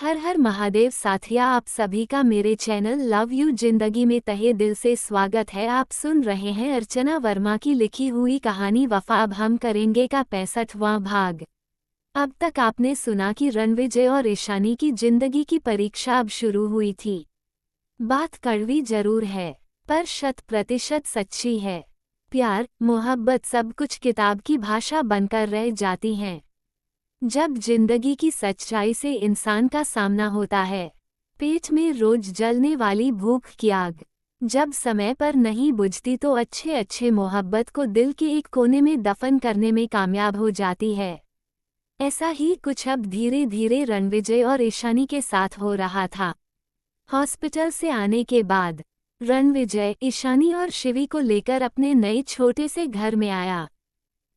हर हर महादेव साथिया, आप सभी का मेरे चैनल लव यू जिंदगी में तहे दिल से स्वागत है। आप सुन रहे हैं अर्चना वर्मा की लिखी हुई कहानी वफा। अब हम करेंगे का 65वां भाग। अब तक आपने सुना कि रणविजय और ईशानी की जिंदगी की परीक्षा अब शुरू हुई थी। बात कड़वी जरूर है पर 100% सच्ची है। प्यार मोहब्बत सब कुछ किताब की भाषा बनकर रह जाती हैं जब जिंदगी की सच्चाई से इंसान का सामना होता है। पेट में रोज जलने वाली भूख की आग जब समय पर नहीं बुझती तो अच्छे अच्छे मोहब्बत को दिल के एक कोने में दफन करने में कामयाब हो जाती है। ऐसा ही कुछ अब धीरे धीरे रणविजय और ईशानी के साथ हो रहा था। हॉस्पिटल से आने के बाद रणविजय ईशानी और शिवी को लेकर अपने नए छोटे से घर में आया।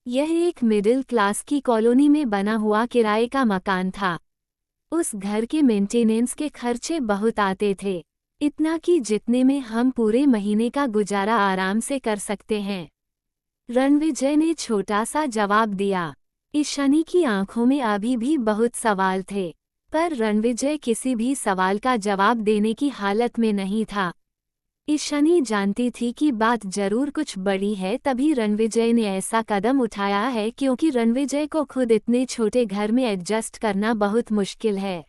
यह एक मिडिल क्लास की कॉलोनी में बना हुआ किराए का मकान था। उस घर के मेंटेनेंस के खर्चे बहुत आते थे, इतना कि जितने में हम पूरे महीने का गुजारा आराम से कर सकते हैं। रणविजय ने छोटा सा जवाब दिया। ईशानी की आंखों में अभी भी बहुत सवाल थे, पर रणविजय किसी भी सवाल का जवाब देने की हालत में नहीं था। ईशानी जानती थी कि बात जरूर कुछ बड़ी है, तभी रणविजय ने ऐसा कदम उठाया है क्योंकि रणविजय को खुद इतने छोटे घर में एडजस्ट करना बहुत मुश्किल है।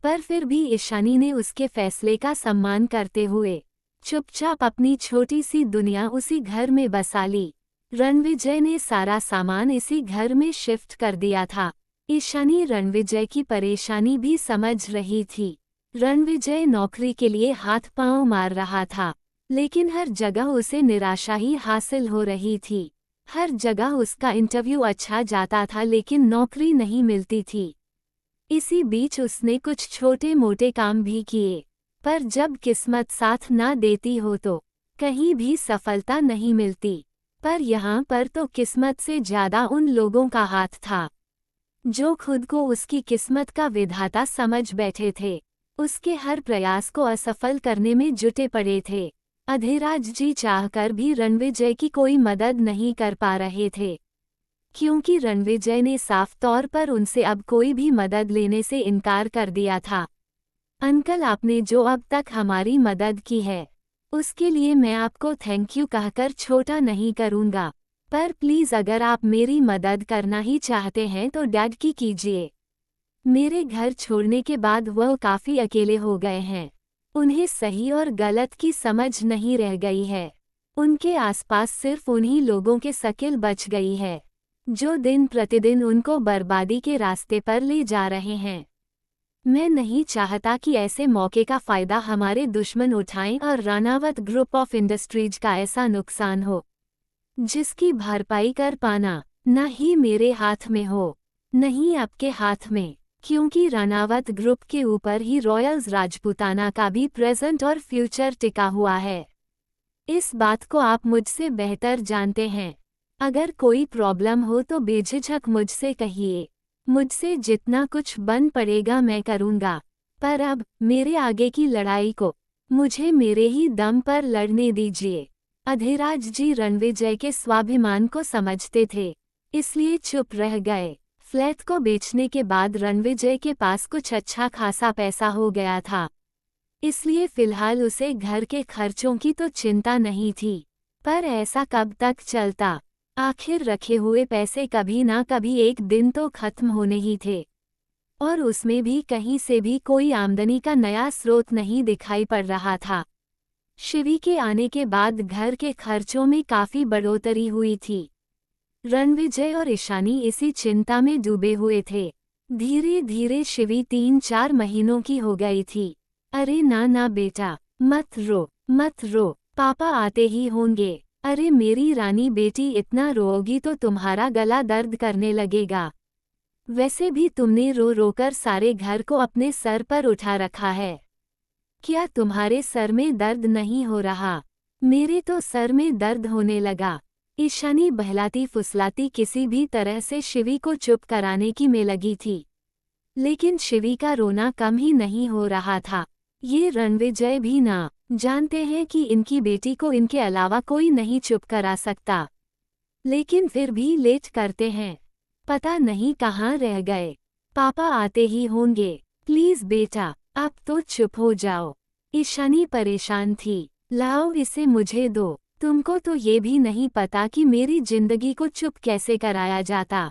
पर फिर भी ईशानी ने उसके फैसले का सम्मान करते हुए चुपचाप अपनी छोटी सी दुनिया उसी घर में बसा ली। रणविजय ने सारा सामान इसी घर में शिफ्ट कर दिया था। ईशानी रणविजय की परेशानी भी समझ रही थी। रणविजय नौकरी के लिए हाथ पांव मार रहा था, लेकिन हर जगह उसे निराशा ही हासिल हो रही थी। हर जगह उसका इंटरव्यू अच्छा जाता था लेकिन नौकरी नहीं मिलती थी। इसी बीच उसने कुछ छोटे मोटे काम भी किए, पर जब किस्मत साथ ना देती हो तो कहीं भी सफलता नहीं मिलती। पर यहाँ पर तो किस्मत से ज्यादा उन लोगों का हाथ था जो खुद को उसकी किस्मत का विधाता समझ बैठे थे। उसके हर प्रयास को असफल करने में जुटे पड़े थे। अधिराज जी चाहकर भी रणविजय की कोई मदद नहीं कर पा रहे थे, क्योंकि रणविजय ने साफ तौर पर उनसे अब कोई भी मदद लेने से इनकार कर दिया था। अंकल, आपने जो अब तक हमारी मदद की है उसके लिए मैं आपको थैंक यू कहकर छोटा नहीं करूँगा, पर प्लीज़ अगर आप मेरी मदद करना ही चाहते हैं तो डैड की कीजिए। मेरे घर छोड़ने के बाद वह काफ़ी अकेले हो गए हैं। उन्हें सही और गलत की समझ नहीं रह गई है। उनके आसपास सिर्फ उन्हीं लोगों के शक्ल बच गई है जो दिन प्रतिदिन उनको बर्बादी के रास्ते पर ले जा रहे हैं। मैं नहीं चाहता कि ऐसे मौके का फ़ायदा हमारे दुश्मन उठाएं और रानावत ग्रुप ऑफ इंडस्ट्रीज का ऐसा नुकसान हो जिसकी भरपाई कर पाना न ही मेरे हाथ में हो, नहीं आपके हाथ में, क्योंकि रानावत ग्रुप के ऊपर ही रॉयल्स राजपूताना का भी प्रेजेंट और फ्यूचर टिका हुआ है। इस बात को आप मुझसे बेहतर जानते हैं। अगर कोई प्रॉब्लम हो तो बेझिझक मुझसे कहिए। मुझसे जितना कुछ बन पड़ेगा मैं करूँगा, पर अब मेरे आगे की लड़ाई को मुझे मेरे ही दम पर लड़ने दीजिए। अधिराज जी रणविजय के स्वाभिमान को समझते थे, इसलिए चुप रह गए। फ्लैट को बेचने के बाद रणविजय के पास कुछ अच्छा खासा पैसा हो गया था, इसलिए फिलहाल उसे घर के खर्चों की तो चिंता नहीं थी। पर ऐसा कब तक चलता? आखिर रखे हुए पैसे कभी ना कभी एक दिन तो खत्म होने ही थे, और उसमें भी कहीं से भी कोई आमदनी का नया स्रोत नहीं दिखाई पड़ रहा था। शिवी के आने के बाद घर के खर्चों में काफ़ी बढ़ोतरी हुई थी। रणविजय और ईशानी इसी चिंता में डूबे हुए थे। धीरे धीरे शिवी 3-4 महीनों की हो गई थी। अरे ना ना बेटा, मत रो मत रो, पापा आते ही होंगे। अरे मेरी रानी बेटी, इतना रोओगी तो तुम्हारा गला दर्द करने लगेगा। वैसे भी तुमने रो रोकर सारे घर को अपने सर पर उठा रखा है। क्या तुम्हारे सर में दर्द नहीं हो रहा? मेरे तो सर में दर्द होने लगा। ईशानी बहलाती फुसलाती किसी भी तरह से शिवी को चुप कराने की में लगी थी, लेकिन शिवी का रोना कम ही नहीं हो रहा था। ये रणविजय भी ना जानते हैं कि इनकी बेटी को इनके अलावा कोई नहीं चुप करा सकता, लेकिन फिर भी लेट करते हैं। पता नहीं कहाँ रह गए। पापा आते ही होंगे। प्लीज बेटा, अब तो चुप हो जाओ। ईशानी परेशान थी। लाओ इसे मुझे दो। तुमको तो ये भी नहीं पता कि मेरी जिंदगी को चुप कैसे कराया जाता।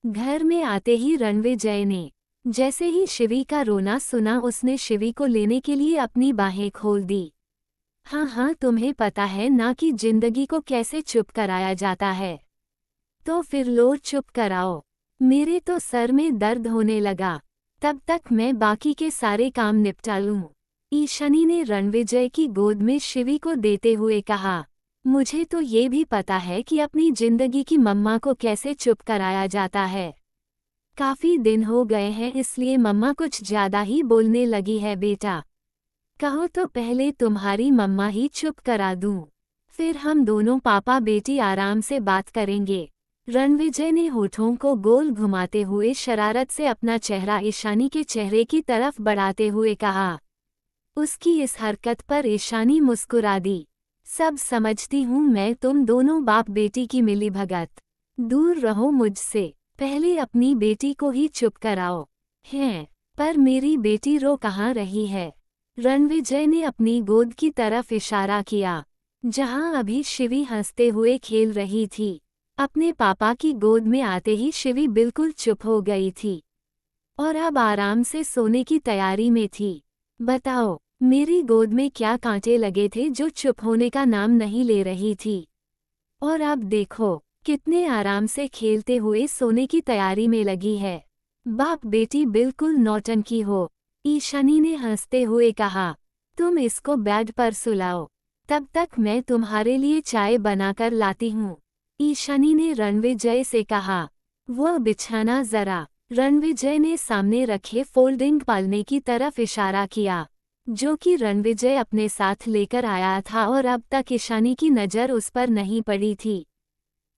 घर में आते ही रणविजय ने जैसे ही शिवी का रोना सुना, उसने शिवी को लेने के लिए अपनी बाहें खोल दी। हाँ हाँ, तुम्हें पता है ना कि जिंदगी को कैसे चुप कराया जाता है। तो फिर लो चुप कराओ। मेरे तो सर में दर्द होने लगा। तब तक मैं बाकी के सारे काम निपटा लूं। ईशानी ने रणविजय की गोद में शिवी को देते हुए कहा, मुझे तो ये भी पता है कि अपनी जिंदगी की मम्मा को कैसे चुप कराया जाता है। काफी दिन हो गए हैं, इसलिए मम्मा कुछ ज्यादा ही बोलने लगी है बेटा। कहो तो पहले तुम्हारी मम्मा ही चुप करा दूं, फिर हम दोनों पापा बेटी आराम से बात करेंगे। रणविजय ने होठों को गोल घुमाते हुए शरारत से अपना चेहरा ईशानी के चेहरे की तरफ बढ़ाते हुए कहा। उसकी इस हरकत पर ईशानी मुस्कुरा दी। सब समझती हूँ मैं, तुम दोनों बाप बेटी की मिलीभगत। दूर रहो मुझसे, पहले अपनी बेटी को ही चुप कराओ। हैं, पर मेरी बेटी रो कहाँ रही है? रणविजय ने अपनी गोद की तरफ इशारा किया, जहां अभी शिवी हंसते हुए खेल रही थी। अपने पापा की गोद में आते ही शिवी बिल्कुल चुप हो गई थी और अब आराम से सोने की तैयारी में थी। बताओ, मेरी गोद में क्या कांटे लगे थे जो चुप होने का नाम नहीं ले रही थी? और अब देखो, कितने आराम से खेलते हुए सोने की तैयारी में लगी है। बाप बेटी बिल्कुल नौटंकी हो। ईशानी ने हंसते हुए कहा, तुम इसको बेड पर सुलाओ, तब तक मैं तुम्हारे लिए चाय बनाकर लाती हूँ। ईशानी ने रणविजय से कहा, वह बिछाना जरा। रणविजय ने सामने रखे फोल्डिंग पालने की तरफ इशारा किया, जो कि रणविजय अपने साथ लेकर आया था और अब तक ईशानी की नज़र उस पर नहीं पड़ी थी।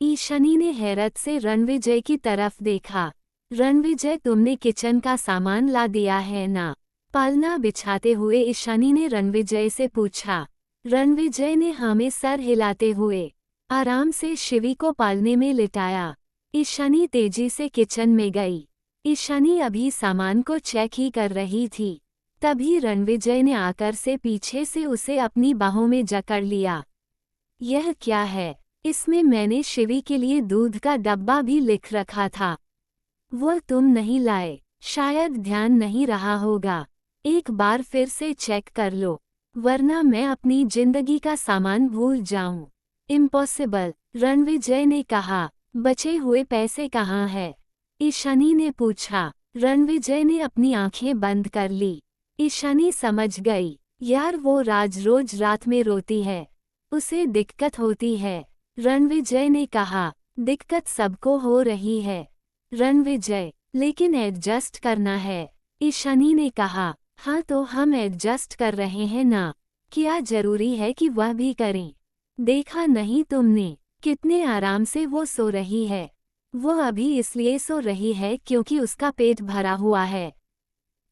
ईशानी ने हैरत से रणविजय की तरफ देखा। रणविजय, तुमने किचन का सामान ला दिया है ना? पालना बिछाते हुए ईशानी ने रणविजय से पूछा। रणविजय ने हाँ में सर हिलाते हुए आराम से शिवी को पालने में लिटाया। ईशानी तेजी से किचन में गई। ईशानी अभी सामान को चेक ही कर रही थी, तभी रणविजय ने आकर से पीछे से उसे अपनी बाहों में जकड़ लिया। यह क्या है? इसमें मैंने शिवी के लिए दूध का डब्बा भी लिख रखा था। वो तुम नहीं लाए, शायद ध्यान नहीं रहा होगा। एक बार फिर से चेक कर लो, वरना मैं अपनी जिंदगी का सामान भूल जाऊं। इम्पॉसिबल, रणविजय ने कहा। बचे हुए पैसे कहाँ है? ईशानी ने पूछा। रणविजय ने अपनी आंखें बंद कर ली। ईशानी समझ गई, यार वो राज रोज रात में रोती है, उसे दिक्कत होती है। रणविजय ने कहा, दिक्कत सबको हो रही है रणविजय, लेकिन एडजस्ट करना है। ईशानी ने कहा, हाँ तो हम एडजस्ट कर रहे हैं ना, क्या जरूरी है कि वह भी करें? देखा नहीं तुमने, कितने आराम से वो सो रही है। वो अभी इसलिए सो रही है क्योंकि उसका पेट भरा हुआ है,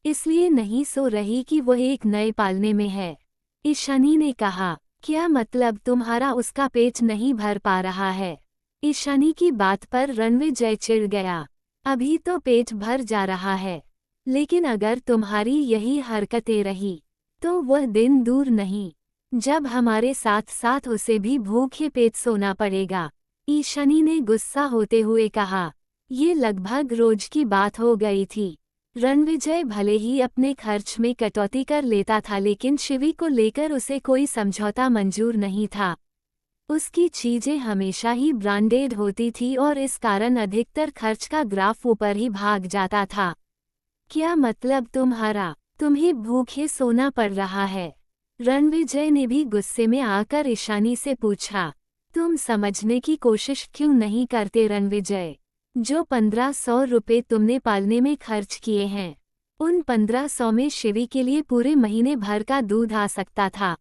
इसलिए नहीं सो रही कि वह एक नए पालने में है। ईशानी ने कहा, क्या मतलब तुम्हारा उसका पेट नहीं भर पा रहा है? ईशानी की बात पर रणविजय चिढ़ गया। अभी तो पेट भर जा रहा है, लेकिन अगर तुम्हारी यही हरकतें रही तो वह दिन दूर नहीं जब हमारे साथ साथ उसे भी भूखे पेट सोना पड़ेगा। ईशानी ने गुस्सा होते हुए कहा। ये लगभग रोज की बात हो गई थी। रणविजय भले ही अपने खर्च में कटौती कर लेता था, लेकिन शिवी को लेकर उसे कोई समझौता मंजूर नहीं था। उसकी चीजें हमेशा ही ब्रांडेड होती थी और इस कारण अधिकतर खर्च का ग्राफ ऊपर ही भाग जाता था। क्या मतलब तुम्हारा? तुम्हें भूखे सोना पड़ रहा है? रणविजय ने भी गुस्से में आकर ईशानी से पूछा। तुम समझने की कोशिश क्यों नहीं करते रणविजय? जो 1500 रुपये तुमने पालने में खर्च किए हैं, उन 1500 में शिवी के लिए पूरे महीने भर का दूध आ सकता था।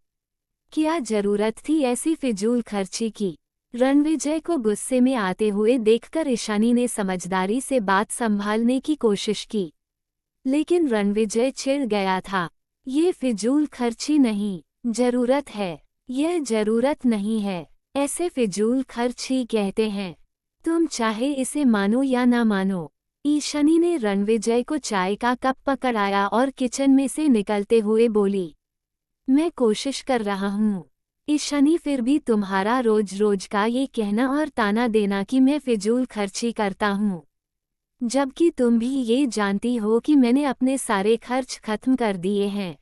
क्या जरूरत थी ऐसी फिजूल खर्ची की? रणविजय को गुस्से में आते हुए देखकर ईशानी ने समझदारी से बात संभालने की कोशिश की, लेकिन रणविजय चिढ़ गया था। ये फिजूल खर्ची नहीं, जरूरत है। यह जरूरत नहीं है, ऐसे फिजूल खर्च ही कहते हैं। तुम चाहे इसे मानो या ना मानो, ईशानी ने रणविजय को चाय का कप पकड़ाया और किचन में से निकलते हुए बोली, मैं कोशिश कर रहा हूँ ईशानी, फिर भी तुम्हारा रोज रोज का ये कहना और ताना देना कि मैं फिजूल खर्ची करता हूँ, जबकि तुम भी ये जानती हो कि मैंने अपने सारे खर्च खत्म कर दिए हैं।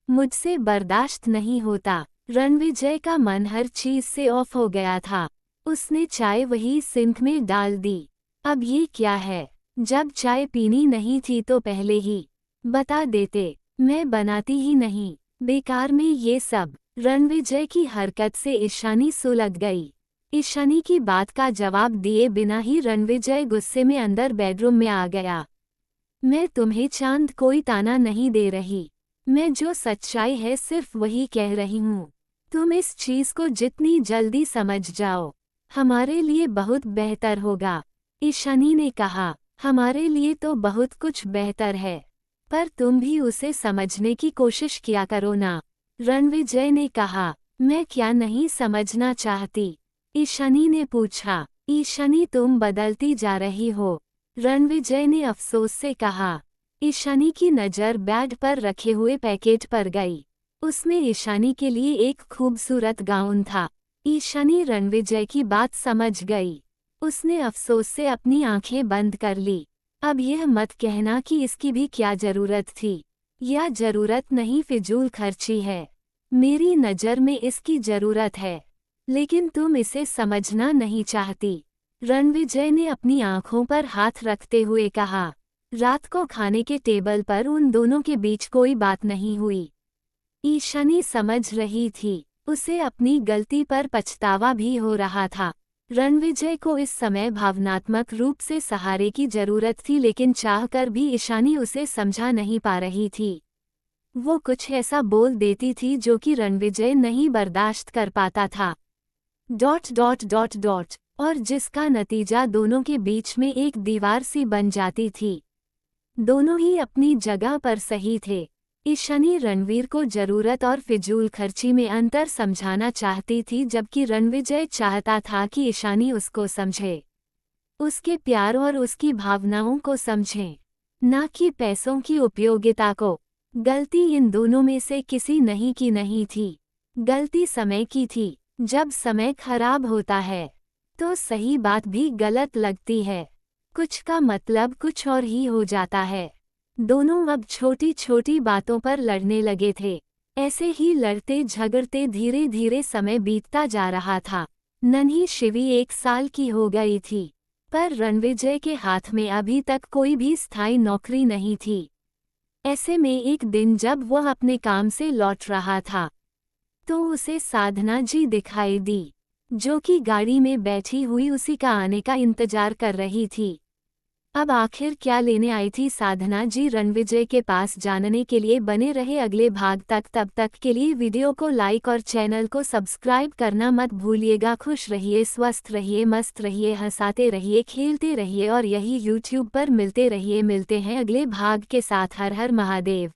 मुझसे बर्दाश्त नहीं होता। रणविजय का मन हर चीज से ऑफ हो गया था। उसने चाय वही सिंक में डाल दी। अब ये क्या है? जब चाय पीनी नहीं थी तो पहले ही बता देते, मैं बनाती ही नहीं। बेकार में ये सब। रणविजय की हरकत से ईशानी सुलग गई। ईशानी की बात का जवाब दिए बिना ही रणविजय गुस्से में अंदर बेडरूम में आ गया। मैं तुम्हें चांद कोई ताना नहीं दे रही, मैं जो सच्चाई है सिर्फ वही कह रही हूँ। तुम इस चीज को जितनी जल्दी समझ जाओ, हमारे लिए बहुत बेहतर होगा। ईशानी ने कहा, हमारे लिए तो बहुत कुछ बेहतर है, पर तुम भी उसे समझने की कोशिश किया करो ना। रणविजय ने कहा, मैं क्या नहीं समझना चाहती? ईशानी ने पूछा। ईशानी, तुम बदलती जा रही हो, रणविजय ने अफसोस से कहा। ईशानी की नज़र बेड पर रखे हुए पैकेट पर गई। उसमें ईशानी के लिए एक खूबसूरत गाउन था। ईशानी रणविजय की बात समझ गई। उसने अफसोस से अपनी आंखें बंद कर ली। अब यह मत कहना कि इसकी भी क्या जरूरत थी। यह जरूरत नहीं, फिजूल खर्ची है। मेरी नज़र में इसकी जरूरत है, लेकिन तुम इसे समझना नहीं चाहती। रणविजय ने अपनी आंखों पर हाथ रखते हुए कहा। रात को खाने के टेबल पर उन दोनों के बीच कोई बात नहीं हुई। ईशानी समझ रही थी, उसे अपनी गलती पर पछतावा भी हो रहा था। रणविजय को इस समय भावनात्मक रूप से सहारे की जरूरत थी, लेकिन चाहकर भी ईशानी उसे समझा नहीं पा रही थी। वो कुछ ऐसा बोल देती थी जो कि रणविजय नहीं बर्दाश्त कर पाता था। ... और जिसका नतीजा दोनों के बीच में एक दीवार सी बन जाती थी। दोनों ही अपनी जगह पर सही थे। ईशानी रणवीर को जरूरत और फिजूल खर्ची में अंतर समझाना चाहती थी, जबकि रणविजय चाहता था कि ईशानी उसको समझे, उसके प्यार और उसकी भावनाओं को समझे, ना कि पैसों की उपयोगिता को। गलती इन दोनों में से किसी नहीं की नहीं थी। गलती समय की थी। जब समय खराब होता है तो सही बात भी गलत लगती है। कुछ का मतलब कुछ और ही हो जाता है। दोनों अब छोटी छोटी बातों पर लड़ने लगे थे। ऐसे ही लड़ते झगड़ते धीरे धीरे समय बीतता जा रहा था। नन्ही शिवी 1 साल की हो गई थी, पर रणविजय के हाथ में अभी तक कोई भी स्थायी नौकरी नहीं थी। ऐसे में एक दिन जब वह अपने काम से लौट रहा था, तो उसे साधना जी दिखाई दी, जो कि गाड़ी में बैठी हुई उसी का आने का इंतजार कर रही थी। अब आखिर क्या लेने आई थी साधना जी रणविजय के पास, जानने के लिए बने रहे अगले भाग तक। तब तक के लिए वीडियो को लाइक और चैनल को सब्सक्राइब करना मत भूलिएगा। खुश रहिए, स्वस्थ रहिए, मस्त रहिए, हंसाते रहिए, खेलते रहिए और यही YouTube पर मिलते रहिए। मिलते हैं अगले भाग के साथ। हर हर महादेव।